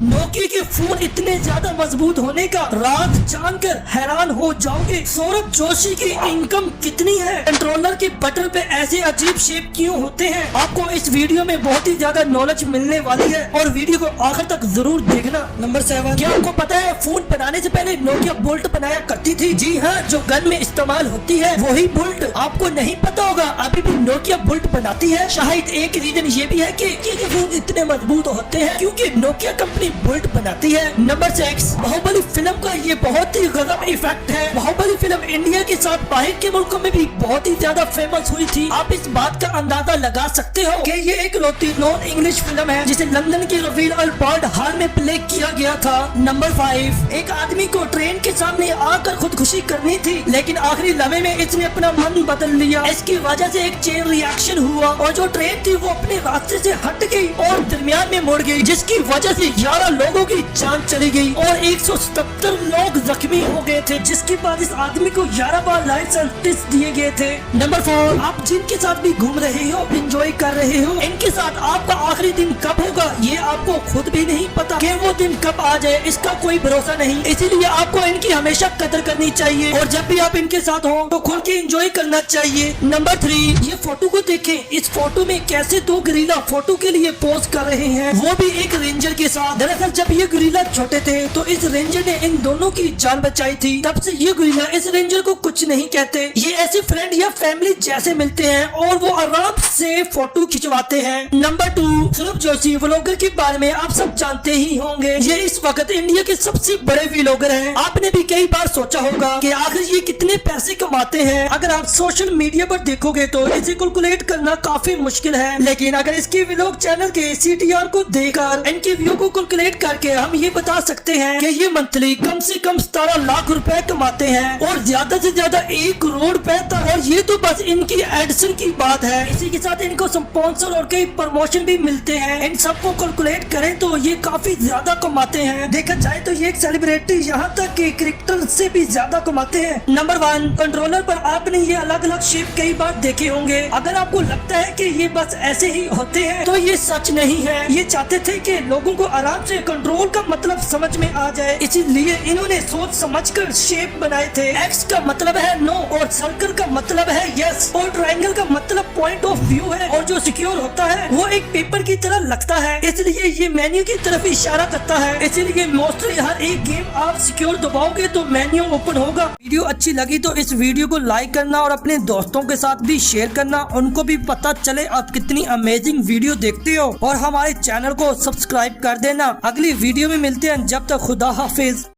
Nokia के phone इतने ज्यादा मजबूत होने का राज जानकर हैरान हो जाओगे। सौरभ जोशी की इनकम कितनी है, कंट्रोलर के बटन पे ऐसे अजीब शेप क्यों होते हैं, आपको इस वीडियो में बहुत ही ज्यादा नॉलेज मिलने वाली है और वीडियो को आखिर तक जरूर देखना। नंबर 7, क्या आपको पता है फोन बनाने से पहले नोकिया बोल्ट बनाया करती थी? जी हाँ, जो गन में इस्तेमाल होती है वही बोल्ट। आपको नहीं पता होगा, अभी भी नोकिया बोल्ट बनाती है। शायद एक रीजन ये भी है कि फोन इतने मजबूत होते हैं क्योंकि नोकिया कंपनी बोल्ट बनाती है। नंबर 6, बाहुबली फिल्म का ये बहुत ही गजब इफेक्ट है। बाहुबली फिल्म इंडिया के साथ बाहर के मुल्कों में भी बहुत ही ज्यादा फेमस हुई थी। आप इस बात का अंदाजा लगा सकते हो कि ये एक नॉन इंग्लिश फिल्म है जिसे लंदन के रॉयल अल्बर्ट हॉल में प्ले किया गया था। नंबर 5, एक आदमी को ट्रेन के सामने आकर खुदकुशी करनी थी, लेकिन आखिरी लम्हे में इसने अपना मन बदल लिया। इसकी वजह से एक चेन रिएक्शन हुआ और जो ट्रेन थी वो अपने रास्ते से हट गई और दरमियान में मुड़ गई, जिसकी वजह से 11 लोगों की जान चली गई और 177 लोग जख्मी हो गए थे, जिसके बाद इस आदमी को 11 बार लाइफ सेंटेंस दिए गए थे। नंबर 4, आप जिनके साथ भी घूम रहे हो, एंजॉय कर रहे हो, इनके साथ आपका आखिरी दिन कब होगा ये आपको खुद भी नहीं पता कि वो दिन कब आ जाए, इसका कोई भरोसा नहीं। इसीलिए आपको इनकी हमेशा कदर करनी चाहिए और जब भी आप इनके साथ हो तो खुल के एंजॉय करना चाहिए। नंबर 3, ये फोटो को देखें, इस फोटो में कैसे दो गोरिल्ला फोटो के लिए पोज कर रहे हैं, वो भी एक रेंजर के साथ। दरअसल जब ये गोरिल्ला छोटे थे तो इस रेंजर ने इन दोनों की जान बचाई थी, तब से ये गोरिल्ला इस रेंजर को कुछ नहीं कहते। ये ऐसे फ्रेंड या फैमिली जैसे मिलते हैं और वो आराम से फोटो खिंचवाते हैं। नंबर 2, सौरभ जोशी व्लॉगर के बारे में आप सब जानते ही होंगे। ये इस वक्त इंडिया के सबसे बड़े व्लॉगर हैं। आपने भी कई बार सोचा होगा कि आखिर ये कितने पैसे कमाते हैं। अगर आप सोशल मीडिया पर देखोगे तो इसे कैलकुलेट करना काफी मुश्किल है, लेकिन अगर इसके व्लॉग चैनल के CTR को देखकर इनके व्यू को कैलकुलेट करके हम ये बता सकते हैं कि ये मंथली कम से कम 17 लाख रुपए कमाते हैं और ज्यादा से ज्यादा 1 करोड़ रुपए तक। और ये तो बस इनकी एडिशन की बात है, इसी के साथ इनको स्पॉन्सर और कई प्रमोशन भी मिलते हैं। इन सबको कैलकुलेट करें तो ये काफी ज्यादा कमाते हैं। देखा जाए तो ये एक सेलिब्रिटी यहाँ तक कि क्रिकेटर से भी ज्यादा कमाते हैं। नंबर 1, कंट्रोलर पर आपने ये अलग अलग शेप कई बार देखे होंगे। अगर आपको लगता है कि ये बस ऐसे ही होते हैं तो ये सच नहीं है। ये चाहते थे कि लोगों को आराम से कंट्रोल का मतलब समझ में आ जाए, इसीलिए इन्होंने सोच समझकर शेप बनाए थे। एक्स का मतलब है नो और सर्कल का मतलब है यस और ट्रायंगल का मतलब पॉइंट ऑफ व्यू है और जो सिक्योर होता है वो एक पेपर की तरह लगता है, इसलिए ये मेन्यू की तरफ इशारा करता है। इसीलिए मोस्टली हर एक गेम आप सिक्योर दबाओगे तो मेन्यू ओपन होगा। वीडियो अच्छी लगी तो इस वीडियो को लाइक करना और अपने दोस्तों के साथ भी शेयर करना, उनको भी पता चले आप कितनी अमेजिंग वीडियो देखते हो और हमारे चैनल को सब्सक्राइब कर देना। अगली वीडियो में मिलते हैं, जब तक खुदा हाफिज।